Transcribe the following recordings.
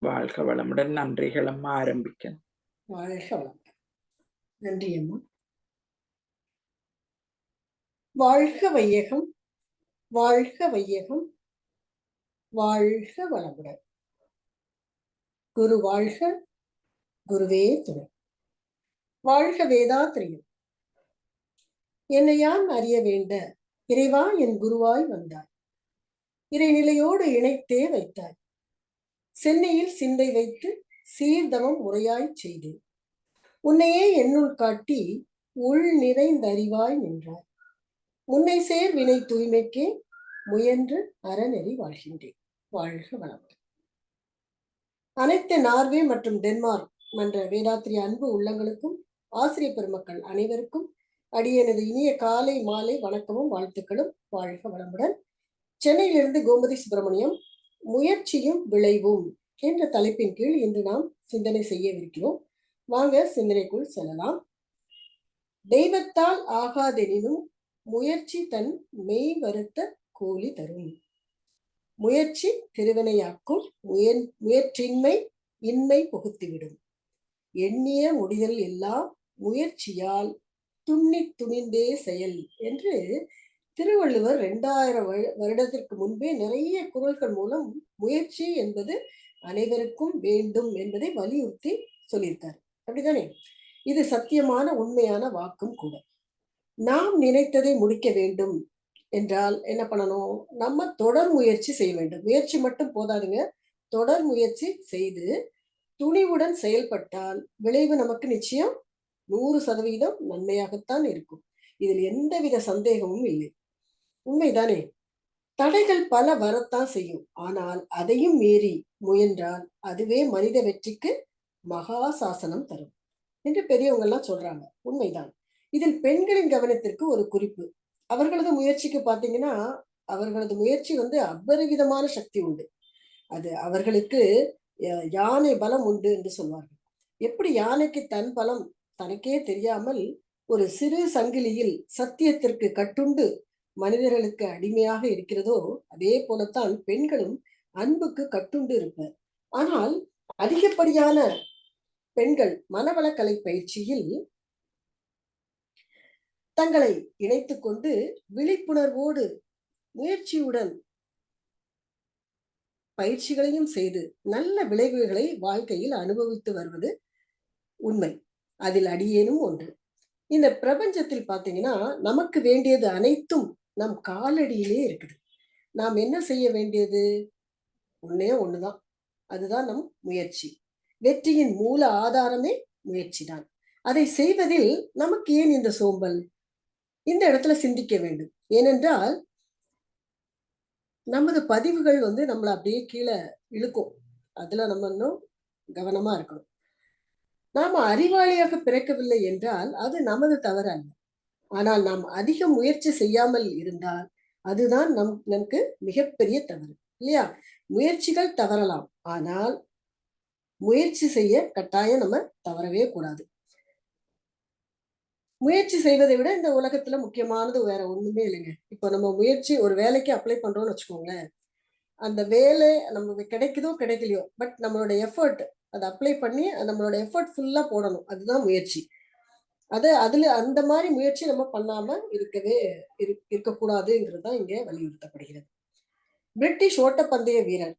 வாழ்க வளமுடன். நன்றிகளம்மா, ஆரம்பிக்கணும். வாழ்க வளம். நன்றி அம்மா. வாழ்க வையகம், வாழ்க வையகம், வாழ்க வளமுடன். குரு வாழ்க, குருவே துணை. வாழ்க வேதாத்திரியம். என்னை யான் அறிய வேண்ட இறைவா என் குருவாய் வந்தாய். இறைநிலையோடு இணைத்தே வைத்தாய். சென்னையில் சிந்தை வைத்து சீர்தவம் முறையாய் செய்தேன். உன்னையே என்னுள் காட்டி உள் நிறைந்தறிவாய் நின்றாய். முன்னை சேர் வினை தூய்மைக்கே முயன்று அறநெறி வாழ்கின்றேன். வாழ்க வளமுடன். அனைத்து நார்வே மற்றும் டென்மார்க் மன்ற வேதாத்திரிய அன்பு உள்ளங்களுக்கும் ஆசிரியர் பெருமக்கள் அனைவருக்கும் அடியனது இனிய காலை மாலை வணக்கமும் வாழ்த்துக்களும். வாழ்க வளமுடன். சென்னையிலிருந்து கோமதி சுப்பிரமணியம். முயற்சியும் விளைவும் என்ற தலைப்பின் கீழ் இன்று நாம் சிந்தனை செய்யவிருக்கிறோம். வாங்க சிந்தனைக்குள் செல்லலாம். தெய்வத்தால் ஆகாதெனினும் முயற்சி தன் மெய் வருத்த கூலி தரும். முயற்சி திருவினையாக்கும். முயற்சின்மை இன்மை புகுத்திவிடும். எண்ணிய முடிதல் எல்லாம் முயற்சியால் துண்ணி துணிந்தே செயல் என்று திருவள்ளுவர் 2000 வருடத்திற்கு முன்பே நிறைய குறள்கள் மூலம் முயற்சி என்பது அனைவருக்கும் வேண்டும் என்பதை வலியுறுத்தி சொல்லியிருக்காரு. அப்படிதானே? இது சத்தியமான உண்மையான வாக்கும் கூட. நாம் நினைத்ததை முடிக்க வேண்டும் என்றால் என்ன பண்ணணும்? நம்ம தொடர் முயற்சி செய்ய வேண்டும். முயற்சி மட்டும் போதாதுங்க. தொடர் முயற்சி செய்து துணிவுடன் செயல்பட்டால் விளைவு நமக்கு நிச்சயம் 100% நன்மையாகத்தான் இருக்கும். இதில் எந்தவித சந்தேகமும் இல்லை. உண்மைதானே? தடைகள் பல வரத்தான் செய்யும். ஆனால் அதையும் மீறி முயன்றால் அதுவே மனித வெற்றிக்கு மகா சாசனம் தரும் என்று பெரியவங்க எல்லாம் சொல்றாங்க. உண்மைதான். இதில் பெண்களின் கவனத்திற்கு ஒரு குறிப்பு. அவர்களது முயற்சிக்கு பார்த்தீங்கன்னா, அவர்களது முயற்சி அபரிவிதமான சக்தி உண்டு. அது அவர்களுக்கு யானை பலம் உண்டு என்று சொல்வார்கள். எப்படி யானைக்கு தன் பலம் தனக்கே தெரியாமல் ஒரு சிறு சங்கிலியில் சத்தியத்திற்கு கட்டுண்டு மனிதர்களுக்கு அடிமையாக இருக்கிறதோ, அதே போலத்தான் பெண்களும் அன்புக்கு கட்டுண்டு இருப்பர். ஆனால் அதிகப்படியான பெண்கள் மனவளக்கலை பயிற்சியில் தங்களை இணைத்துக் கொண்டு விழிப்புணர்வோடு முயற்சியுடன் பயிற்சிகளையும் செய்து நல்ல விளைவுகளை வாழ்க்கையில் அனுபவித்து வருவது உண்மை. அதில் அடியேனும் ஒன்று. இந்த பிரபஞ்சத்தில் பார்த்தீங்கன்னா, நமக்கு வேண்டியது அனைத்தும் நம் காலடியிலே இருக்குது. நாம் என்ன செய்ய வேண்டியது? ஒன்னே ஒண்ணுதான். அதுதான் நம் முயற்சி. வெற்றியின் மூல ஆதாரமே முயற்சி தான். அதை செய்வதில் நமக்கு ஏன் இந்த சோம்பல்? இந்த இடத்துல சிந்திக்க வேண்டும். ஏனென்றால் நமது பதிவுகள் நம்மளை அப்படியே கீழே இழுக்கும். அதுல நம்ம இன்னும் கவனமா இருக்கணும். நாம அறிவாளியாக பிறக்கவில்லை என்றால் அது நமது தவறு அல்ல. ஆனால் நாம் அதிக முயற்சி செய்யாமல் இருந்தால் அதுதான் நமக்கு மிகப்பெரிய தவறு, இல்லையா? முயற்சிகள் தவறலாம், ஆனால் முயற்சி செய்ய கட்டாயம் நம்ம தவறவே கூடாது. முயற்சி செய்வதை விட இந்த உலகத்துல முக்கியமானது வேற ஒண்ணுமே இல்லைங்க. இப்போ நம்ம முயற்சி ஒரு வேலைக்கு அப்ளை பண்றோம்னு வச்சுக்கோங்களேன். அந்த வேலை நமக்கு கிடைக்குதோ கிடைக்கலையோ, பட் நம்மளோட எஃபர்ட் அதை அப்ளை பண்ணி நம்மளோட எஃபர்ட் ஃபுல்லா போடணும். அதுதான் முயற்சி. அதுல அந்த மாதிரி முயற்சி நம்ம பண்ணாம இருக்கக்கூடாதுங்கிறது தான் இங்க வலியுறுத்தப்படுகிறது. பிரிட்டிஷ் ஓட்டப்பந்தய வீரர்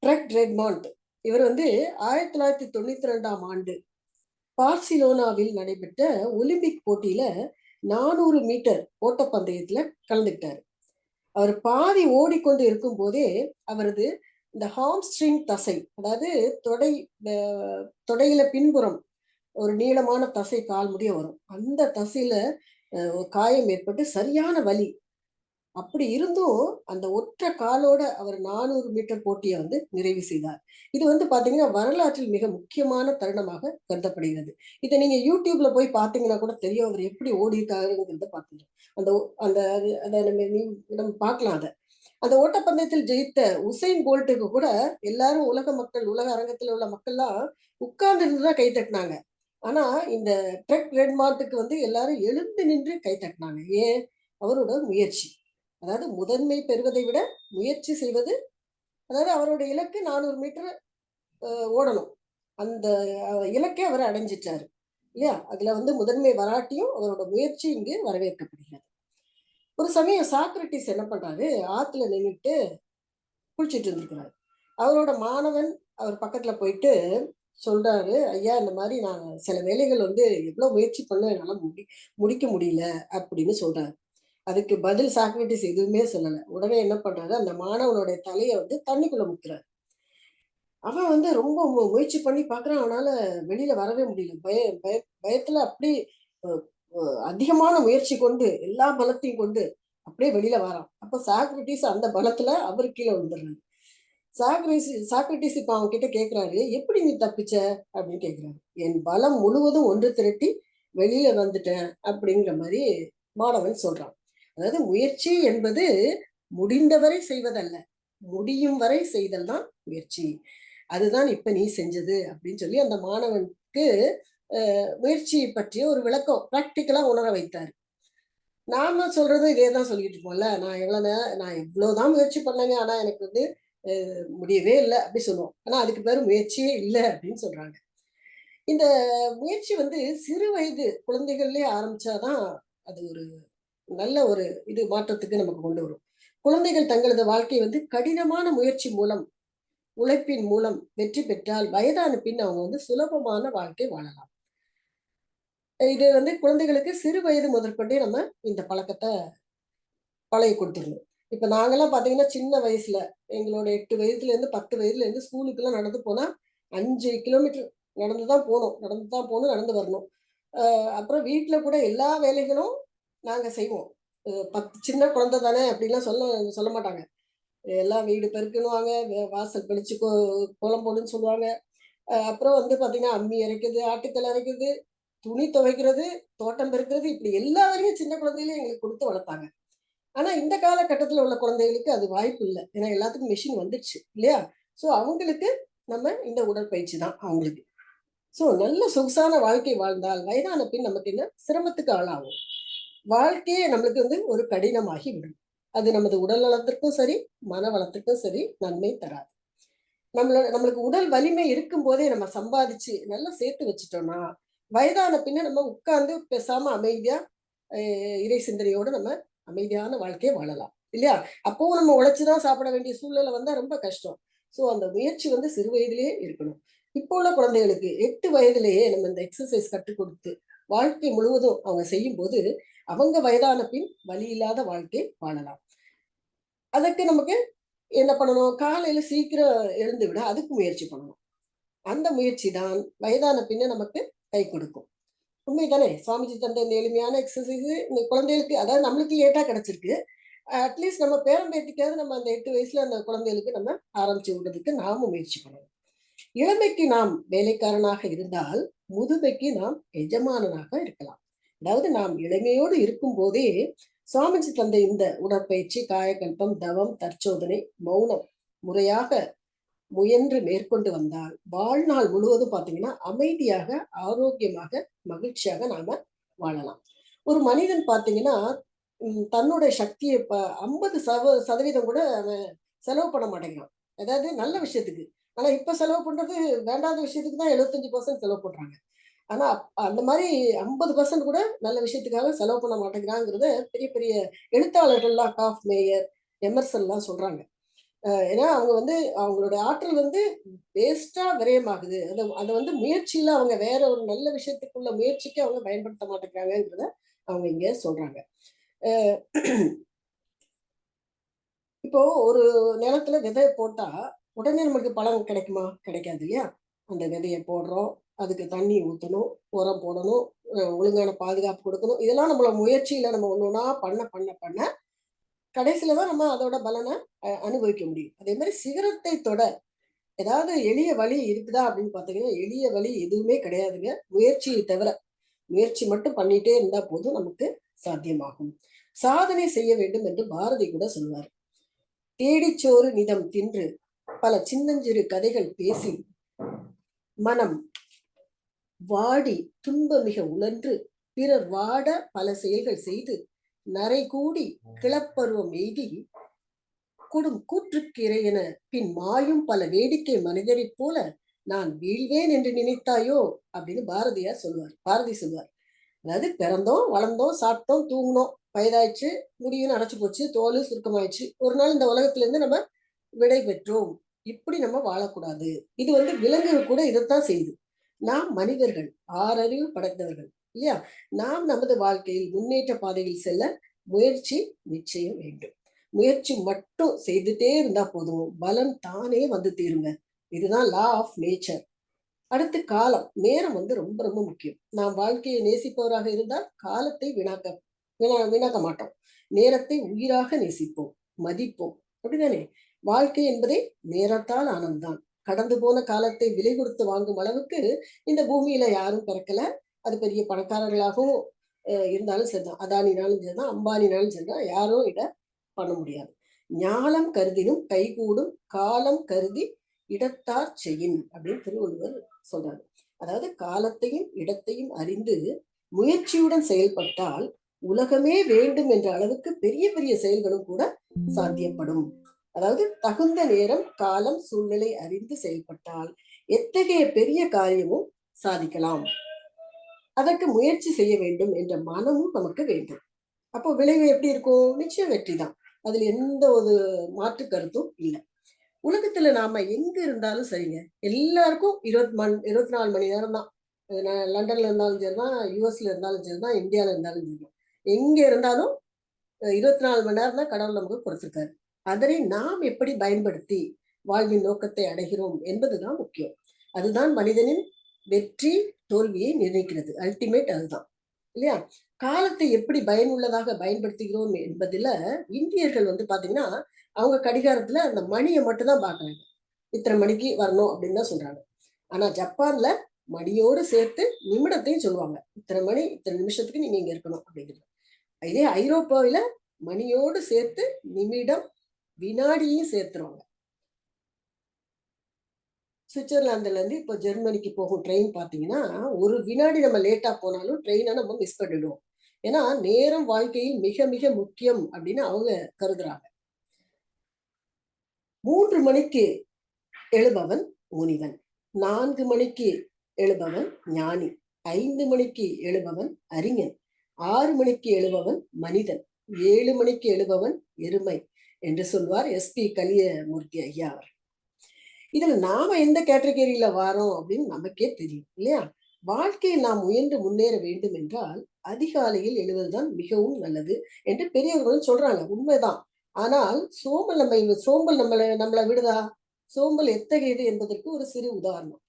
ட்ரெக் ரெட்மாண்ட் இவர் 1992ஆம் ஆண்டு பார்சிலோனாவில் நடைபெற்ற ஒலிம்பிக் போட்டியில 400 மீட்டர் ஓட்டப்பந்தயத்துல கலந்துக்கிட்டாரு. அவர் பாதி ஓடிக்கொண்டு இருக்கும் போதே அவரது இந்த ஹாம்ஸ்ட்ரிங் தசை, அதாவது தொடையில பின்புறம் ஒரு நீளமான தசை கால் முடிய வரும். அந்த தசையில காயம் ஏற்பட்டு சரியான வலி. அப்படி இருந்தும் அந்த ஒற்றை காலோட அவர் 400 மீட்டர் போட்டியை நிறைவு செய்தார். இது பாத்தீங்கன்னா வரலாற்றில் மிக முக்கியமான தருணமாக கருதப்படுகிறது. இதை நீங்க யூடியூப்ல போய் பாத்தீங்கன்னா கூட தெரியும் அவர் எப்படி ஓடி இருக்காருங்கிறத பாத்தீங்க. அந்த அந்த அதை நம்ம பார்க்கலாம். அந்த ஓட்டப்பந்தயத்தில் ஜெயித்த உசைன் போல்ட்டுக்கு கூட எல்லாரும் உலக அரங்கத்தில் உள்ள மக்கள்லாம் உட்கார்ந்து இருந்துதான் கை தட்டினாங்க. ஆனா இந்த ட்ரெக் ரெட்மார்ட்டுக்கு எல்லாரும் எழுந்து நின்று கை தட்டினாங்க. ஏன்? அவரோட முயற்சி. அதாவது முதன்மை பெறுவதை விட முயற்சி செய்வது. அதாவது அவரோட இலக்கு 400 மீட்டர் ஓடணும். அந்த இலக்கை அவர் அடைஞ்சிட்டாரு இல்லையா? அதுல வந்து முதன்மை வராட்டியும் அவரோட முயற்சி இங்கு வரவேற்கப்படுகிறது. ஒரு சமயம் சாக்ரட்டிஸ் என்ன பண்றாரு, ஆத்துல நின்னுட்டு குளிச்சிட்டு இருந்திருக்கிறாரு. அவரோட மாணவன் அவர் பக்கத்துல போயிட்டு சொல்றாரு, ஐயா இந்த மாதிரி நான் சில வேலைகள் வந்து எவ்வளவு முயற்சி பண்ண என்னால முடிக்க முடியல அப்படின்னு சொல்றாரு. அதுக்கு பதில் சாக்ரட்டிஸ் எதுவுமே சொல்லல. உடனே என்ன பண்றாரு, அந்த மாணவனுடைய தலையை வந்து தண்ணிக்குள்ள முக்குறாரு. அவன் வந்து ரொம்ப முயற்சி பண்ணி பார்க்குறான். அவனால வெளியில வரவே முடியல. பயத்துல அப்படி அ அ அதிகமான முயற்சி கொண்டு, எல்லா பலத்தையும் கொண்டு அப்படியே வெளியில வரான். அப்ப சாக்ரட்டிஸ் அந்த பலத்துல அவரு கீழ விழுந்துடுறாரு. சாக்ரட்டிஸ் இப்ப அவன்கிட்ட கேட்கிறாரு, "எப்படி நீ தப்பிச்ச?" அப்படின்னு கேட்கிறாரு. "என் பலம் முழுவதும் ஒன்று திரட்டி வெளியில வந்துட்டேன்." அப்படிங்கிற மாரி மாணவன் சொல்றான். அதாவது முயற்சி என்பது முடிந்தவரை செய்வதல்ல. முடியும் வரை செய்தல் தான் முயற்சி. அதுதான் இப்ப நீ செஞ்சது அப்படின்னு சொல்லி அந்த மாணவனுக்கு முயற்சி பற்றிய ஒரு விளக்கம் பிராக்டிக்கலா உணர வைத்தார். நாம சொல்றதும் இதே தான் சொல்லிட்டு இருப்போம்ல. நான் எவ்வளவுதான் முயற்சி பண்ணேங்க. ஆனா எனக்கு வந்து முடியவே இல்ல அப்படி சொல்லுவோம். ஆனா அதுக்கு பேரு முயற்சியே இல்ல அப்படின்னு சொல்றாங்க. இந்த முயற்சி வந்து சிறு வயது குழந்தைகள்லயே ஆரம்பிச்சாதான் அது ஒரு நல்ல ஒரு மாற்றத்துக்கு நமக்கு கொண்டு வரும். குழந்தைகள் தங்களது வாழ்க்கை வந்து கடினமான முயற்சி மூலம் உழைப்பின் மூலம் வெற்றி பெற்றால் வயதான பின் அவங்க வந்து சுலபமான வாழ்க்கை வாழலாம். இது வந்து குழந்தைகளுக்கு சிறு வயது முதற்கொண்டே நம்ம இந்த பழக்கத்த பழகி குடுத்துரணும். இப்ப நாங்கலாம் பார்த்தீங்கன்னா, சின்ன வயசுல எங்களோட 8 வயதுலேருந்து 10 வயதுலேருந்து ஸ்கூலுக்குலாம் நடந்து போனா 5 கிலோமீட்டர் நடந்து தான் போணும். நடந்து தான் போணும், நடந்து வரணும். அப்புறம் வீட்ல கூட எல்லா வேலைகளும் நாங்க செய்வோம். 10 சின்ன குழந்தை தானே அப்படிலாம் சொல்ல சொல்ல மாட்டாங்க. எல்லாம் வீடு பெருக்கணுவாங்க, வாசல் தெளிச்சு கோலம் போடுன்னு சொல்லுவாங்க. அப்புறம் வந்து பார்த்தீங்கன்னா, அம்மி அரைக்கிறது, ஆட்டுக்கல் அரைக்கிறது, துணி துவைக்கிறது, தோட்டம் பெருக்கிறது, இப்படி எல்லா வேலையும் சின்ன குழந்தையிலே எங்களுக்கு குடுத்து வளர்த்தாங்க. ஆனா இந்த காலகட்டத்தில உள்ள குழந்தைகளுக்கு அது வாய்ப்பு இல்ல. ஏன்னா எல்லாத்துக்கும் மெஷின் வந்துருச்சு இல்லையா? ஸோ அவங்களுக்கு நம்ம இந்த உடற்பயிற்சி தான் அவங்களுக்கு. ஸோ நல்ல சொகுசான வாழ்க்கை வாழ்ந்தால் வயதான பின் நமக்கு என்ன சிரமத்துக்கு ஆளாவோம். வாழ்க்கையே நம்மளுக்கு வந்து ஒரு கடினமாகி விடும். அது நமது உடல் நலத்திற்கும் சரி, மன வளத்திற்கும் சரி நன்மை தராது. நம்மளுக்கு உடல் வலிமை இருக்கும்போதே நம்ம சம்பாதிச்சு நல்லா சேர்த்து வச்சுட்டோம்னா, வயதான பின்ன நம்ம உட்கார்ந்து பேசாம அமைதியா அ இறை சிந்தனையோட நம்ம அமைதியான வாழ்க்கைய வாழலாம். இல்லையா? அப்பவும் நம்ம உழைச்சு தான் சாப்பிட வேண்டிய சூழ்நிலை வந்தா ரொம்ப கஷ்டம். ஸோ அந்த முயற்சி வந்து சிறு வயதிலேயே இருக்கணும். இப்போ உள்ள குழந்தைகளுக்கு 8 வயதிலேயே நம்ம இந்த எக்ஸர்சைஸ் கற்றுக் கொடுத்து, வாழ்க்கை முழுவதும் அவங்க செய்யும்போது, அவங்க வயதான பின் வலி இல்லாத வாழ்க்கை வாழலாம். அதற்கு நமக்கு என்ன பண்ணணும்? காலையில சீக்கிரம் எழுந்து விட அதுக்கு முயற்சி பண்ணணும். அந்த முயற்சி தான் வயதான பின்ன நமக்கு கை கொடுக்கும். உண்மைதானே? சுவாமிஜி தந்த இந்த எளிமையான எக்ஸர்சைஸ் இந்த குழந்தைகளுக்கு அதாவது நம்மளுக்கு லேட்டா கிடைச்சிருக்கு. அட்லீஸ்ட் நம்ம பேரன் பேத்திக்காவது நம்ம அந்த 8 வயசுல அந்த குழந்தைகளுக்கு நம்ம ஆரம்பிச்சு விடுறதுக்கு நாம முயற்சி பண்ணணும். இளமைக்கு நாம் வேலைக்காரனாக இருந்தால், முதுமைக்கு நாம் எஜமானனாக இருக்கலாம். அதாவது நாம் இளமையோடு இருக்கும்போதே, சுவாமிஜி தந்த இந்த உடற்பயிற்சி, காயகல்பம், தவம், தற்சோதனை, மௌனம் முறையாக முயன்று மேற்கொண்டு வந்தால், வாழ்நாள் முழுவதும் பார்த்தீங்கன்னா, அமைதியாக, ஆரோக்கியமாக, மகிழ்ச்சியாக நாம வாழலாம். ஒரு மனிதன் பார்த்தீங்கன்னா, தன்னுடைய சக்திய 50% கூட அவன் செலவு பண்ண மாட்டேங்கிறான். அதாவது நல்ல விஷயத்துக்கு. ஆனா இப்ப செலவு பண்றது வேண்டாத விஷயத்துக்கு தான் 75% செலவு பண்றாங்க. ஆனா அந்த மாரி 50% கூட நல்ல விஷயத்துக்காக செலவு பண்ண மாட்டேங்கிறாங்கிறத பெரிய பெரிய எழுத்தாளர்கள்லாம் காஃப் மேயர், எமர்சன்லாம் சொல்றாங்க. ஏன்னா அவங்க வந்து அவங்களோட ஆற்றல் வந்து வேஸ்ட்டா விரயமாகுது. அத வந்து முயற்சியில அவங்க வேற ஒரு நல்ல விஷயத்துக்குள்ள முயற்சிக்கு அவங்க பயன்படுத்த மாட்டேங்கிறாங்கங்கிறத அவங்க இங்க சொல்றாங்க. அ இப்போ ஒரு நிலத்துல விதை போட்டா, உடனே நமக்கு பலன் கிடைக்குமா? கிடைக்காது இல்லையா? அந்த விதைய போடுறோம். அதுக்கு தண்ணி ஊத்தணும், உரம் போடணும், ஒழுங்கான பாதுகாப்பு குடுக்கணும். இதெல்லாம் நம்மள முயற்சியில நம்ம ஒண்ணு ஒண்ணா பண்ண கடைசில தான் நம்ம அதோட பலன அனுபவிக்க முடியும். அதே மாரி சிகரத்தை தொட ஏதாவது எளிய வழி இருக்குதா அப்படின்னு பார்த்தீங்கன்னா, எளிய வழி எதுவுமே கிடையாதுங்க. முயற்சியை தவிர. முயற்சி மட்டும் பண்ணிட்டே இருந்தா போதும் நமக்கு சாத்தியமாகும். சாதனை செய்ய வேண்டும் என்று பாரதி கூட சொல்வார். தேடிச்சோறு நிதம் தின்று பல சின்னஞ்சிறு கதைகள் பேசி மனம் வாடி துன்பமிக உழன்று பிறர் வாட பல செயல்கள் செய்து நரைகூடி கிளப்பருவம் எய்தி கொடும் கூற்றுக்கு இறையென பின் மாயும் பல வேடிக்கை மனிதரைப் போல நான் வீழ்வேன் என்று நினைத்தாயோ அப்படின்னு பாரதியார் சொல்லுவார். பாரதி சொல்லுவார். அதாவது பிறந்தோம், வளர்ந்தோம், சாப்பிட்டோம், தூங்கினோம், வயதாயிடுச்சு, முடியும் அடைச்சு போச்சு, தோல் சுருக்கமாயிடுச்சு, ஒரு நாள் இந்த உலகத்துல இருந்து நம்ம விடை பெற்றோம். இப்படி நம்ம வாழக்கூடாது. இது விலங்குகள் கூட இதைத்தான் செய்யுது. நாம் மனிதர்கள், ஆறறிவு படைத்தவர்கள் இல்லையா? நாம் நமது வாழ்க்கையில் முன்னேற்ற பாதையில் செல்ல முயற்சி நிச்சயம் வேண்டும். முயற்சி மட்டும் செய்துட்டே இருந்தா போதும், பலன் தானே வந்து தீருங்க. இதுதான் லா ஆஃப் நேச்சர். அடுத்து காலம், நேரம் ரொம்ப ரொம்ப முக்கியம். நாம் வாழ்க்கையை நேசிப்பவராக இருந்தால் காலத்தை வீணாக்க மாட்டோம். நேரத்தை உயிராக நேசிப்போம், மதிப்போம். அப்படிதானே? வாழ்க்கை என்பதே நேரத்தால் ஆனதுதான். கடந்து போன காலத்தை விலை கொடுத்து வாங்கும் அளவுக்கு இந்த பூமியில யாரும் பிறக்கல. அது பெரிய பணக்காரர்களாகவும் இருந்தாலும் சரிதான், அதானினாலும் சரிதான், அம்பானினாலும் சரிதான், யாரும் இதை பண்ண முடியாது. ஞானம் கருதினும் கைகூடும், காலம் கருதி இடத்தார் செய்யின் அப்படின்னு திருவள்ளுவர் சொல்றாரு. அதாவது காலத்தையும் இடத்தையும் அறிந்து முயற்சியுடன் செயல்பட்டால் உலகமே வேண்டும் என்ற அளவுக்கு பெரிய பெரிய செயல்களும் கூட சாத்தியப்படும். அதாவது தகுந்த நேரம், காலம், சூழ்நிலை அறிந்து செயல்பட்டால் எத்தகைய பெரிய காரியமும் சாதிக்கலாம். அதற்கு முயற்சி செய்ய வேண்டும் என்ற மனமும் நமக்கு வேண்டும். அப்போ விளைவு எப்படி இருக்கும்? நிச்சயம் வெற்றி தான். அதுல எந்த ஒரு மாற்று கருத்தும் இல்லை. உலகத்துல நாம எங்க இருந்தாலும் சரிங்க, எல்லாருக்கும் 24 மணி நேரம் தான். லண்டன்ல இருந்தாலும் சரிதான், யூஎஸ்ல இருந்தாலும் சரிதான், இந்தியால இருந்தாலும் சரிதான், எங்க இருந்தாலும் 24 மணி நேரம் தான் கடவுள் நமக்கு கொடுத்திருக்காரு. அதனை நாம் எப்படி பயன்படுத்தி வாழ்வின் நோக்கத்தை அடைகிறோம் என்பதுதான் முக்கியம். அதுதான் மனிதனின் வெற்றி தோல்வியை நிர்ணயிக்கிறது. அல்டிமேட் அதுதான் இல்லையா? காலத்தை எப்படி பயனுள்ளதாக பயன்படுத்துகிறோம் என்பதுல இந்தியர்கள் பாத்தீங்கன்னா, அவங்க கடிகாரத்துல அந்த மணியை மட்டும் தான் பாக்குறாங்க. இத்தனை மணிக்கு வரணும் அப்படின்னு தான் சொல்றாங்க. ஆனா ஜப்பான்ல மணியோடு சேர்த்து நிமிடத்தையும் சொல்லுவாங்க. இத்தனை மணி, இத்தனை நிமிஷத்துக்கு நீங்க இங்க இருக்கணும் அப்படிங்கிறது. இதே ஐரோப்பாவில மணியோடு சேர்த்து நிமிடம், வினாடியும் சேர்த்துருவாங்க. சுவிட்சர்லாந்துல இருந்து இப்போ ஜெர்மனிக்கு போகும் ட்ரெயின் பாத்தீங்கன்னா, ஒரு வினாடி நம்ம லேட்டா போனாலும் ட்ரெயினை நம்ம மிஸ் பண்ணிடுவோம். ஏன்னா நேரம் வாழ்க்கையில் மிக மிக முக்கியம் அப்படின்னு அவங்க கருதுறாங்க. 3 மணிக்கு எழுபவன் முனிவன், 4 மணிக்கு எழுபவன் ஞானி, 5 மணிக்கு எழுபவன் அறிஞன், 6 மணிக்கு எழுபவன் மனிதன், 7 மணிக்கு எழுபவன் எருமை என்று சொல்வார் எஸ்பி கலியமூர்த்தி ஐயா அவர். இதுல நாம எந்த கேட்டகரியில வாரோம் அப்படின்னு நமக்கே தெரியும் இல்லையா? வாழ்க்கையில் நாம் முயன்று முன்னேற வேண்டும் என்றால் அதிகாலையில் எழுவதுதான் மிகவும் நல்லது என்று பெரியவர்களும் சொல்றாங்க. உண்மைதான். ஆனால் சோம்பல் நம்மளை விடுதா? சோம்பல் எத்தகையது என்பதற்கு ஒரு சிறு உதாரணம்.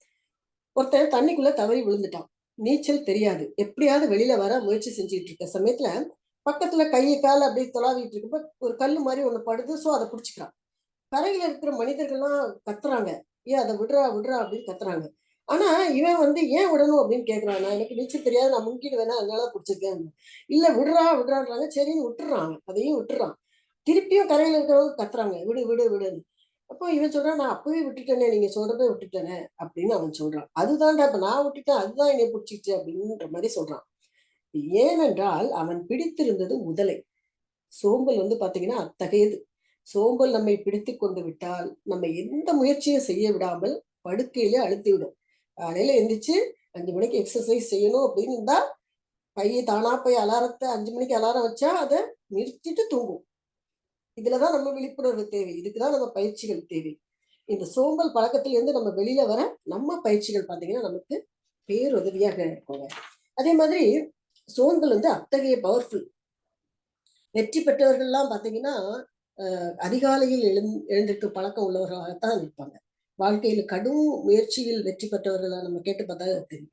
ஒருத்தன் தண்ணிக்குள்ள தவறி விழுந்துட்டான். நீச்சல் தெரியாது. எப்படியாவது வெளியில வர முயற்சி செஞ்சுட்டு இருக்க சமயத்துல பக்கத்துல கையை கால அப்படியே தொலாவிட்டு இருக்கப்ப ஒரு கல்லு மாதிரி ஒண்ணு படுது. சோ அதை பிடிச்சிக்கிறான். கரையில இருக்கிற மனிதர்கள்லாம் கத்துறாங்க, ஏன் அதை விடுறா விடுறா அப்படின்னு கத்துறாங்க. ஆனா இவன் ஏன் விடணும் அப்படின்னு கேக்குறான். நான் எனக்கு நீச்சல் தெரியாது, நான் முங்கிடுவேனா, அதனால பிடிச்சிருக்கேன். இல்ல விடுறா விடுறான்றாங்க. சரின்னு விட்டுறான், அதையும் விட்டுறான். திருப்பியும் கரையில இருக்கிறவங்க கத்துறாங்க, விடு விடு விடுன்னு. அப்போ இவன் சொல்றான், நான் அப்பவே விட்டுட்டேனே, நீங்க சொல்றதே விட்டுட்டேனே அப்படின்னு அவன் சொல்றான். அதுதான்டா இப்ப நான் விட்டுட்டேன், அதுதான் என்னை பிடிச்சிச்சு அப்படின்ற மாதிரி சொல்றான். ஏனென்றால் அவன் பிடித்திருந்தது முதலை. சோம்பல் பாத்தீங்கன்னா அத்தகையது. சோம்பல் நம்மை பிடித்து கொண்டு விட்டால் நம்ம எந்த முயற்சியும் செய்ய விடாமல் படுக்கையிலே அழுத்தி விடும். காலையில எந்திரிச்சு 5 மணிக்கு எக்ஸசைஸ் செய்யணும் அப்படின்னு இருந்தா கையை தானா போய் அலாரத்தை 5 மணிக்கு அலாரம் வச்சா அதை நிறுத்திட்டு தூங்கும். இதுலதான் நம்ம விழிப்புணர்வு தேவை. இதுக்குதான் நம்ம பயிற்சிகள் தேவை. இந்த சோம்பல் பழக்கத்திலிருந்து நம்ம வெளியில வர நம்ம பயிற்சிகள் பாத்தீங்கன்னா நமக்கு பேருதவியாக இருக்குங்க. அதே மாதிரி சோம்பல் அத்தகைய பவர்ஃபுல். வெற்றி பெற்றவர்கள்லாம் பாத்தீங்கன்னா அதிகாலையில் எழுந்திருக்கும் பழக்கம் உள்ளவர்களாகத்தான் இருப்பாங்க. வாழ்க்கையில கடும் முயற்சியில் வெற்றி பெற்றவர்களை நம்ம கேட்டு பார்த்தா தெரியும்.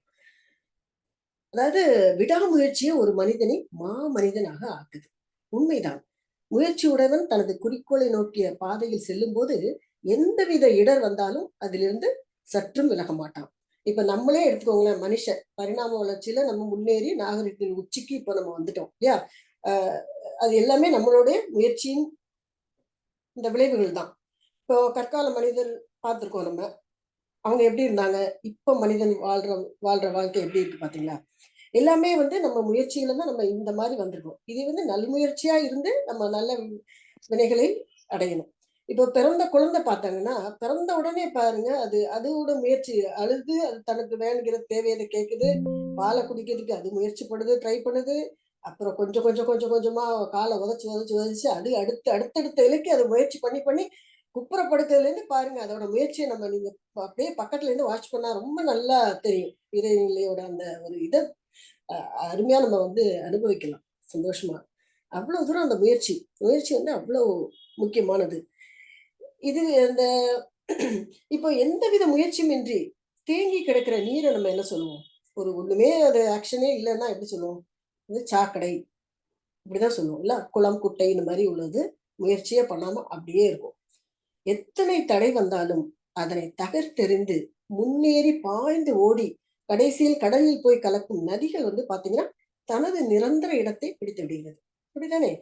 அதாவது விடாமுயற்சியை ஒரு மனிதனை மனிதனாக ஆக்குது. உண்மைதான். முயற்சியுடையவன் தனது குறிக்கோளை நோக்கிய பாதையில் செல்லும் போது எந்தவித இடர் வந்தாலும் அதிலிருந்து சற்றும் விலக மாட்டான். இப்ப நம்மளே எடுத்துக்கோங்களேன், மனுஷன் பரிணாம வளர்ச்சியில நம்ம முன்னேறி நாகரிகத்தின் உச்சிக்கு இப்ப நம்ம வந்துட்டோம் இல்லையா? அது எல்லாமே நம்மளுடைய முயற்சியின் இந்த விளைவுகள் தான். இப்போ கற்கால மனிதர் பார்த்திருக்கோம் நம்ம. அவங்க எப்படி இருந்தாங்க? இப்ப மனிதன் வாழ்ற வாழ்க்கை எப்படி இருக்கு பாத்தீங்களா? எல்லாமே நம்ம முயற்சியில தான் நம்ம இந்த மாதிரி வந்திருக்கோம். இது நல்முயற்சியா இருந்து நம்ம நல்ல வினைகளை அடையணும். இப்போ பிறந்த குழந்தை பார்த்தாங்கன்னா, பிறந்த உடனே பாருங்க, அதோட முயற்சி அழுது அது தனக்கு வேணுங்கிற தேவையத கேட்குது. பால குடிக்கிறதுக்கு அது முயற்சி பண்ணுது, ட்ரை பண்ணுது. அப்புறம் கொஞ்சம் கொஞ்சம் கொஞ்சம் கொஞ்சமா கால உதைச்சு உதைச்சு உதைச்சு அது அடுத்தடுத்த இலக்கு அது முயற்சி பண்ணி பண்ணி குப்புறப்படுத்துறதுலேருந்து பாருங்க, அதோட முயற்சிய நீங்க அப்படியே பக்கத்துல இருந்து வாட்ச் பண்ணா ரொம்ப நல்லா தெரியும். இறைநிலையோட அந்த ஒரு இத அ அருமையா நம்ம அனுபவிக்கலாம். சந்தோஷமா. அவ்வளோ தூரம் அந்த முயற்சி. முயற்சி அவ்வளோ முக்கியமானது. இது அந்த இப்போ எந்தவித முயற்சியுமின்றி தேங்கி கிடக்கிற நீர நம்ம என்ன சொல்லுவோம்? ஒண்ணுமே அது ஆக்ஷனே இல்லன்னா எப்படி சொல்லுவோம்? அது சாக்கடை. இப்படிதான் சொல்லுவோம் இல்ல? குளம், குட்டை இந்த மாரி உள்ளது. முயற்சியே பண்ணாம அப்படியே இருக்கும். எத்தனை தடை வந்தாலும் அதனை தகர்த்தெறிந்து முன்னேறி பாய்ந்து ஓடி கடைசியில் கடலில் போய் கலக்கும் நதிகள் பாத்தீங்கன்னா, தனது நிரந்தர இடத்தை பிடித்து விடுகிறது. அப்படித்தானே?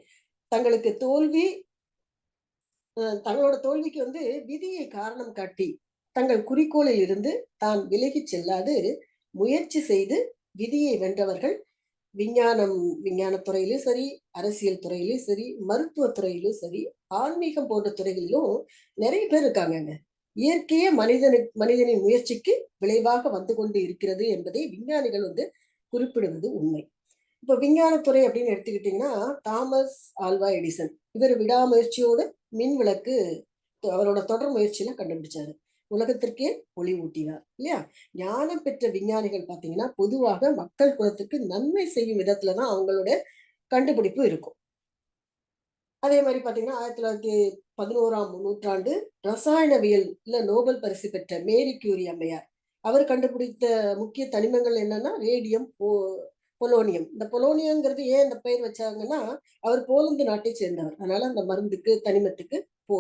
தங்களுக்கு தோல்வி தங்களோட தோல்விக்கு விதியை காரணம் காட்டி, தங்கள் குறிக்கோளில் இருந்து தான் விலகிச் செல்லாது முயற்சி செய்து விதியை வென்றவர்கள் விஞ்ஞானம் விஞ்ஞானத் துறையிலும் சரி, அரசியல் துறையிலும் சரி, மருத்துவத் துறையிலும் சரி, ஆன்மீகம் போன்ற துறைகளிலும் நெறைய பேர் இருக்காங்கங்க. இயற்கையே மனிதனின் முயற்சிக்கு விளைவாக வந்து கொண்டு இருக்கிறது என்பதை விஞ்ஞானிகள் குறிப்பிடுவது உண்மை. இப்ப விஞ்ஞானத்துறை அப்படின்னு எடுத்துக்கிட்டீங்கன்னா, தாமஸ் ஆல்வா எடிசன். இவர் விடாமுயற்சியோடு மின் விளக்கு அவரோட தொடர் முயற்சியில கண்டுபிடிச்சாரு. உலகத்திற்கே ஒளி ஊட்டினார். இல்லையா? ஞானம் பெற்ற விஞ்ஞானிகள் பார்த்தீங்கன்னா, பொதுவாக மக்கள் குலத்துக்கு நன்மை செய்யும் விதத்துல தான் அவங்களோட கண்டுபிடிப்பு இருக்கும். அதே மாரி பார்த்தீங்கன்னா, 1911ஆம் நூற்றாண்டு ரசாயனவியல்ல நோபல் பரிசு பெற்ற மேரி கியூரி அம்மையார். அவர் கண்டுபிடித்த முக்கிய தனிமங்கள் என்னன்னா, ரேடியம், பொலோனியம். இந்த பொலோனியம்ங்கிறது ஏன் இந்த பெயர் வச்சாங்கன்னா, அவர் போலந்து நாட்டை சேர்ந்தவர். அதனால அந்த மருந்துக்கு, தனிமத்துக்கு பொ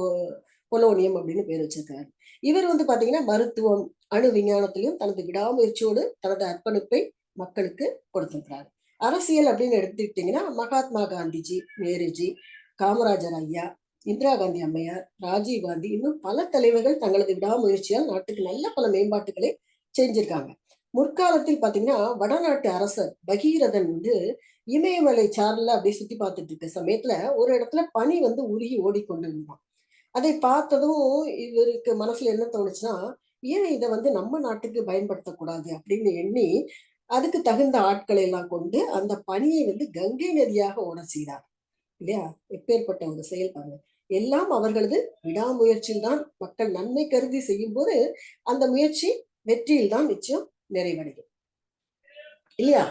பொலோனியம் அப்படின்னு பேர் வச்சிருக்காரு. இவர் பார்த்தீங்கன்னா, மருத்துவம், அணு விஞ்ஞானத்திலும் தனது விடாமுயற்சியோடு தனது அர்ப்பணிப்பை மக்களுக்கு கொடுத்திருக்கிறார். அரசியல் அப்படின்னு எடுத்துக்கிட்டீங்கன்னா, மகாத்மா காந்திஜி, நேருஜி, காமராஜர் ஐயா, இந்திரா காந்தி அம்மையார், ராஜீவ் காந்தி இன்னும் பல தலைவர்கள் தங்களது விடாமுயற்சியால் நாட்டுக்கு நல்ல பல மேம்பாட்டுகளை செஞ்சிருக்காங்க. முற்காலத்தில் பாத்தீங்கன்னா, வடநாட்டு அரசர் பகீரதன் இமயமலை சாரல்ல அப்படியே சுத்தி பார்த்துட்டு இருக்க சமயத்துல ஒரு இடத்துல பனி உருகி ஓடிக்கொண்டிருந்தான். அதை பார்த்ததும் இவருக்கு மனசுல என்ன தோணுச்சுன்னா, ஏன் இதை நம்ம நாட்டுக்கு பயன்படுத்தக்கூடாது அப்படின்னு எண்ணி அதுக்கு தகுந்த ஆட்களை எல்லாம் கொண்டு அந்த பனியை கங்கை நதியாக ஓட செய்தார். இல்லையா? எப்பேற்பட்ட ஒரு செயல் பாருங்க. எல்லாம் அவர்களது விடாமுயற்சியில் தான் மக்கள் நன்மை கருதி செய்யும் போது அந்த முயற்சி வெற்றியில் தான் நிச்சயம் நிறைவடையும். இல்லையா?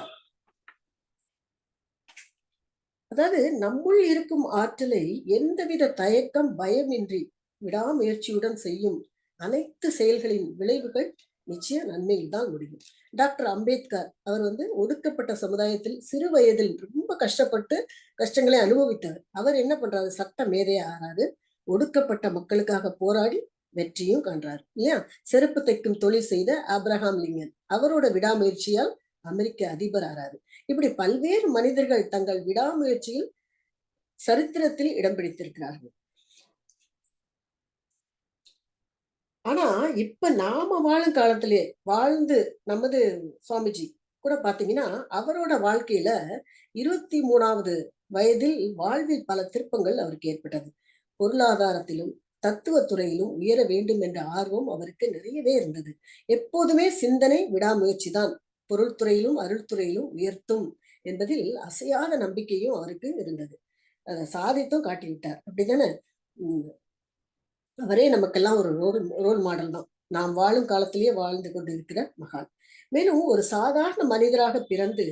அதாவது நம்முள் இருக்கும் ஆற்றலை எந்தவித தயக்கம், பயமின்றி விடாமுயற்சியுடன் செய்யும் அனைத்து செயல்களின் விளைவுகள் நிச்சயம் நன்மையில் தான் முடியும். டாக்டர் அம்பேத்கர் அவர் ஒடுக்கப்பட்ட சமுதாயத்தில் சிறு வயதில் ரொம்ப கஷ்டப்பட்டு கஷ்டங்களை அனுபவித்தவர். அவர் என்ன பண்றாரு? சட்ட மேதையா ஆறாரு. ஒடுக்கப்பட்ட மக்களுக்காக போராடி வெற்றியும் காண்றாரு. இல்லையா? செருப்பு தைக்கும் தொழில் செய்த ஆப்ரஹாம் லிங்கன் அவரோட விடாமுயற்சியால் அமெரிக்க அதிபர் ஆறாரு. இப்படி பல்வேறு மனிதர்கள் தங்கள் விடாமுயற்சியில் சரித்திரத்தில் இடம் பிடித்திருக்கிறார்கள். ஆனா இப்ப நாம வாழும் காலத்திலே வாழ்ந்து நமது சுவாமிஜி கூட பாத்தீங்கன்னா, அவரோட வாழ்க்கையில 23வது வயதில் வாழ்வில் பல திருப்பங்கள் அவருக்கு ஏற்பட்டது. பொருளாதாரத்திலும் தத்துவ துறையிலும் உயர வேண்டும் என்ற ஆர்வம் அவருக்கு நிறையவே இருந்தது. எப்போதுமே சிந்தனை விடாமுயற்சி தான் பொருள் துறையிலும் அருள் துறையிலும் உயர்த்தும் என்பதில் அசையாத நம்பிக்கையும் அவருக்கு இருந்தது. அதை சாதித்தும் காட்டிவிட்டார். அப்படித்தானே? அவரே நமக்கெல்லாம் ஒரு ரோல் மாடல் தான். நாம் வாழும் காலத்திலேயே வாழ்ந்து கொண்டிருக்கிற மகான். மேலும் ஒரு சாதாரண மனிதராக பிறந்து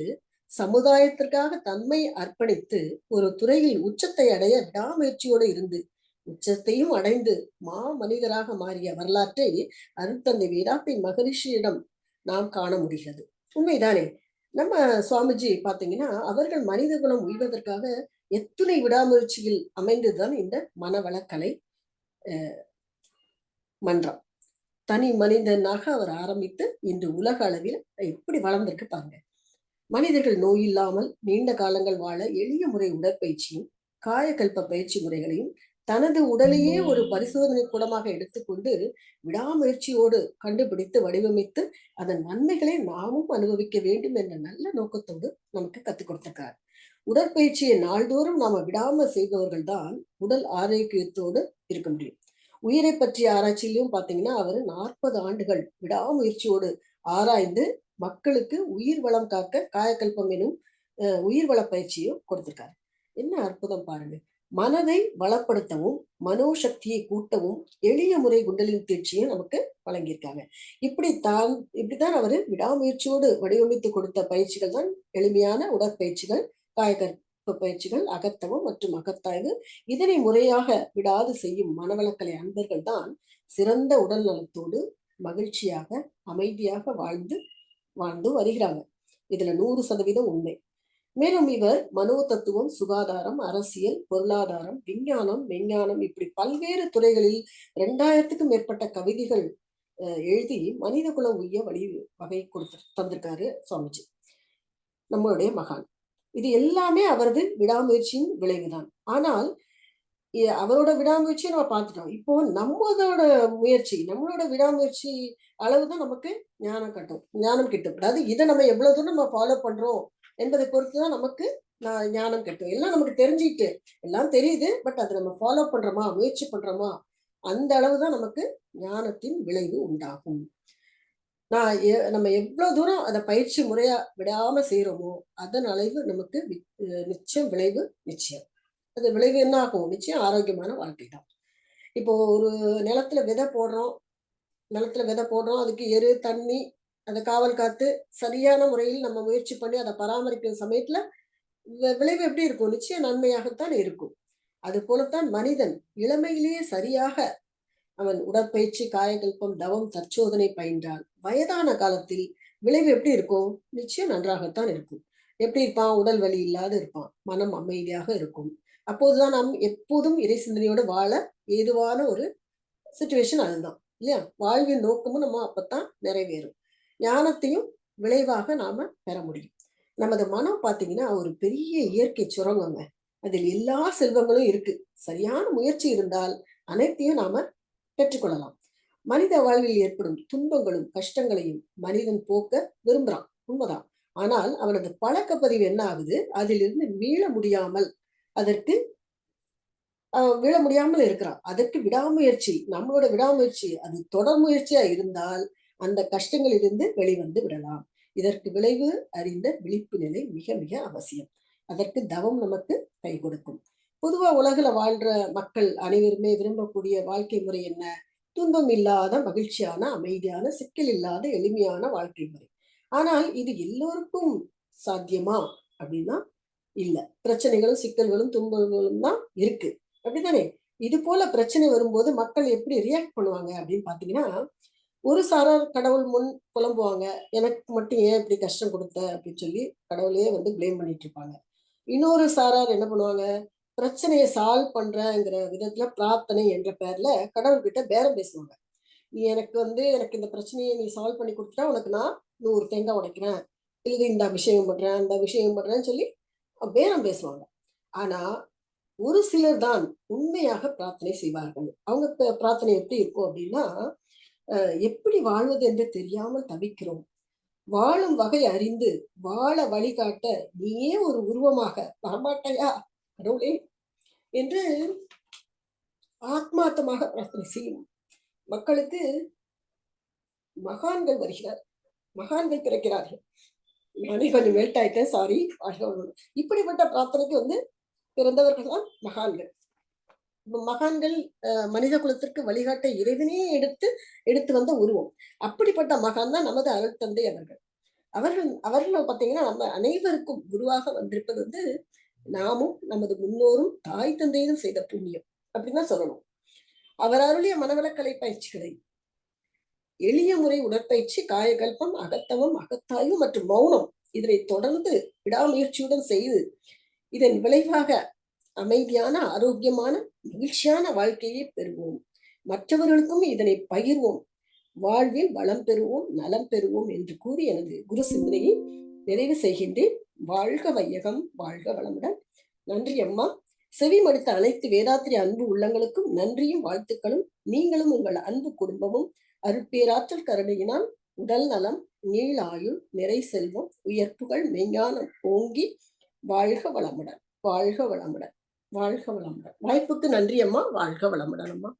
சமுதாயத்திற்காக தன்மை அர்ப்பணித்து ஒரு துறையில் உச்சத்தை அடைய விடாமுயற்சியோடு இருந்து உச்சத்தையும் அடைந்து மனிதராக மாறிய வரலாற்றை அருட்தந்தை வேதாந்தி மகரிஷியிடம் நாம் காண முடிகிறது. உண்மைதானே? நம்ம சுவாமிஜி பாத்தீங்கன்னா, அவர்கள் மனித குலம் உய்வதற்காக எத்துணை விடாமுயற்சியில் அமைந்ததுதான் இந்த மனவளக்கலை மன்றம். தனி மனிதனாக அவர் ஆரம்பித்து இன்று உலக அளவில் எப்படி வளர்ந்திருக்கு பாருங்க. மனிதர்கள் நோய் இல்லாமல் நீண்ட காலங்கள் வாழ எளிய முறை உடற்பயிற்சியும் காயக்கல்ப பயிற்சி முறைகளையும் தனது உடலையே ஒரு பரிசோதனை கூடமாக எடுத்துக்கொண்டு விடாமுயற்சியோடு கண்டுபிடித்து வடிவமைத்து அதன் நன்மைகளை நாமும் அனுபவிக்க வேண்டும் என்ற நல்ல நோக்கத்தோடு நமக்கு கற்றுக் கொடுத்திருக்கார். உடற்பயிற்சியை நாள்தோறும் நாம விடாம செய்பவர்கள் தான் உடல் ஆரோக்கியத்தோடு இருக்க முடியும். உயிரை பற்றிய ஆராய்ச்சியிலும் பார்த்தீங்கன்னா, அவரு 40 ஆண்டுகள் விடாமுயற்சியோடு ஆராய்ந்து மக்களுக்கு உயிர் வளம் காக்க காயகல்பம் எனும் உயிர் வள பயிற்சியும் கொடுத்திருக்காரு. என்ன அற்புதம் பாருங்க! மனதை வளப்படுத்தவும், மனோசக்தியை கூட்டவும் எளிய முறை குண்டலினி பயிற்சியை நமக்கு வழங்கியிருக்காங்க. இப்படித்தான் அவரு விடாமுயற்சியோடு வடிவமைத்து கொடுத்த பயிற்சிகள் தான் எளிமையான உடற்பயிற்சிகள், காயகல்ப பயிற்சிகள், அகத்தவம் மற்றும் அகத்தாய்வு. இதனை முறையாக விடாது செய்யும் மனவளக்கலை அன்பர்கள் தான் சிறந்த உடல் நலத்தோடு மகிழ்ச்சியாக, அமைதியாக வாழ்ந்து வாழ்ந்து வருகிறாங்க. இதுல 100% உண்மை. மேலும் இவர் மனோ தத்துவம், சுகாதாரம், அரசியல், பொருளாதாரம், விஞ்ஞானம், மெஞ்ஞானம் இப்படி பல்வேறு துறைகளில் 2000க்கும் மேற்பட்ட கவிதைகள் எழுதி மனித குலம் உய்ய வகை தந்திருக்காரு சுவாமிஜி, நம்மளுடைய மகான். இது எல்லாமே அவரது விடாமுயற்சியின் விளைவுதான். ஆனால் அவரோட விடாமுயற்சியை நம்ம பார்த்துட்டோம். இப்போ நம்மளோட விடாமுயற்சி அளவுதான் நமக்கு ஞானம் கிட்டும். அதாவது இதை நம்ம எவ்வளவு தூரம் நம்ம ஃபாலோ பண்றோம் என்பதை பொறுத்துதான் நமக்கு ஞானம் கிட்டும். எல்லாம் நமக்கு தெரிஞ்சுக்கிட்டு எல்லாம் தெரியுது, பட் அதை நம்ம ஃபாலோ பண்றோமா, முயற்சி பண்றோமா, அந்த அளவுதான் நமக்கு ஞானத்தின் விளைவு உண்டாகும். நம்ம எவ்வளவு தூரம் அதை பயிற்சி முறையா விடாம செய்யறோமோ அதன் அளவு நமக்கு நிச்சயம் விளைவு நிச்சயம். அது விளைவு என்ன ஆகும்? நிச்சயம் ஆரோக்கியமான வாழ்க்கை தான். இப்போ ஒரு நிலத்துல விதை போடுறோம், அதுக்கு எரு, தண்ணி, அதை காவல் காத்து சரியான முறையில் நம்ம முயற்சி பண்ணி அதை பராமரிக்கிற சமயத்துல விளைவு எப்படி இருக்கும்? நிச்சயம் நன்மையாகத்தான் இருக்கும். அது போலத்தான் மனிதன் இளமையிலேயே சரியாக அவன் உடற்பயிற்சி, காயகல்பம், தவம், தற்சோதனை பயின்றால் வயதான காலத்தில் விளைவு எப்படி இருக்கும்? நிச்சயம் நன்றாகத்தான் இருக்கும். எப்படி இருப்பான்? உடல் வலி இல்லாது இருப்பான், மனம் அமைதியாக இருக்கும். அப்போதுதான் நாம் எப்போதும் இறை சிந்தனையோடு வாழ ஏதுவான ஒரு சிச்சுவேஷன். அதுதான் இல்லையா? வாழ்வின் நோக்கமும் நம்ம அப்பத்தான் நிறைவேறும். ஞானத்தையும் விளைவாக நாம பெற முடியும். நமது மனம் பார்த்தீங்கன்னா ஒரு பெரிய இயற்கை சுரங்கங்க. அதில் எல்லா செல்வங்களும் இருக்கு. சரியான முயற்சி இருந்தால் அனைத்தையும் நாம பெற்றுக்கொள்ளலாம். மனித வாழ்வில் ஏற்படும் துன்பங்களும் கஷ்டங்களையும் மனிதன் போக்க விரும்புறான், உண்மைதான். ஆனால் அவனது பழக்க பதிவு என்ன ஆகுது? அதிலிருந்து மீள முடியாமல் இருக்கிறான். அதற்கு விடாமுயற்சி, நம்மளோட விடாமுயற்சி, அது தொடர் முயற்சியா இருந்தால் அந்த கஷ்டங்களிலிருந்து வெளிவந்து விடலாம். இதற்கு விளைவு அறிந்த விழிப்பு நிலை மிக மிக அவசியம். அதற்கு தவம் நமக்கு கை கொடுக்கும். பொதுவா உலகில வாழ்ற மக்கள் அனைவருமே விரும்பக்கூடிய வாழ்க்கை முறை என்ன? துன்பம் இல்லாத, மகிழ்ச்சியான, அமைதியான, சிக்கல் இல்லாத, எளிமையான வாழ்க்கை முறை. ஆனால் இது எல்லோருக்கும் சாத்தியமா அப்படின்னா இல்ல. பிரச்சனைகளும், சிக்கல்களும், துன்பங்களும் தான் இருக்கு. அப்படித்தானே? இது போல பிரச்சனை வரும்போது மக்கள் எப்படி ரியாக்ட் பண்ணுவாங்க அப்படின்னு பாத்தீங்கன்னா, ஒரு சாரார் கடவுள் முன் புலம்புவாங்க. எனக்கு மட்டும் ஏன் இப்படி கஷ்டம் கொடுத்த அப்படின்னு சொல்லி கடவுளையே பிளேம் பண்ணிட்டு இருப்பாங்க. இன்னொரு சாரார் என்ன பண்ணுவாங்க? பிரச்சனையை சால்வ் பண்றங்கிற விதத்துல பிரார்த்தனை என்ற பெயர்ல கடவுள்கிட்ட பேரம் பேசுவாங்க. நீ எனக்கு இந்த பிரச்சனையை நீ சால்வ் பண்ணி கொடுத்துட்டா உனக்கு நான் 100 தேங்காய் உடைக்கிறேன், இல்ல இந்த விஷயம் பண்றேன், அந்த விஷயம் பண்றேன்னு சொல்லி பேரம் பேசுவாங்க. ஆனா ஒரு சிலர் தான் உண்மையாக பிரார்த்தனை செய்வார்கள். அவங்க பிரார்த்தனை எப்படி இருக்கும் அப்படின்னா, எப்படி வாழ்வது என்று தெரியாமல் தவிக்கிறோம், வாழும் வகை அறிந்து வாழ வழிகாட்ட நீயே ஒரு உருவமாக வரமாட்டாயா கடவுளே என்று ஆத்மார்த்தமாக பிரார்த்தனை செய்யும் மக்களுக்கு மகான்கள் வருகிறார், மகான்கள் பிறக்கிறார்கள். நானே கொஞ்சம் மெல்ட் ஆயிட்டேன், சாரி. இப்படிப்பட்ட பிரார்த்தனைக்கு பிறந்தவர்கள் தான் மகான்கள். மகான்கள் மனித குலத்திற்கு வழிகாட்ட இறைவனே எடுத்து வந்த உருவம். அப்படிப்பட்ட மகான் தான் நமது அருள் தந்தை அவர்கள் பாத்தீங்கன்னா நம்ம அனைவருக்கும் குருவாக வந்திருப்பது நாமும் நமது முன்னோரும் தாய் தந்தையும் செய்த புண்ணியம் அப்படின்னு சொல்லணும். அவர் அருளிய மனவளக்கலை பயிற்சிகளை, எளிய முறை உடற்பயிற்சி, காயகல்பம், அகத்தவம், அகத்தாய்வு மற்றும் மௌனம் இதனை தொடர்ந்து விடாமுயற்சியுடன் செய்து இதன் விளைவாக அமைதியான, ஆரோக்கியமான, மகிழ்ச்சியான வாழ்க்கையை பெறுவோம். மற்றவர்களுக்கும் இதனை பகிர்வோம். வாழ்வில் வளம் பெறுவோம், நலம் பெறுவோம் என்று கூறி எனது குரு சிந்தனையை நிறைவு செய்கின்றேன். வாழ்க வையகம், வாழ்க வளமுடன். நன்றி அம்மா. செவி மடுத்த அனைத்து வேதாத்திரி அன்பு உள்ளங்களுக்கும் நன்றியும் வாழ்த்துக்களும். நீங்களும் உங்கள் அன்பு குடும்பமும் அருட்பேராற்றல் கருணையினால் உடல் நலம், நீளாயுள், நிறை செல்வம், உயர்ப்புகள், மெய்ஞானம் ஓங்கி வாழ்க வளமுடன், வாழ்க வளமுடன், வாழ்க வளமுடன். வாய்ப்புக்கு நன்றி அம்மா. வாழ்க வளமுடன் அம்மா.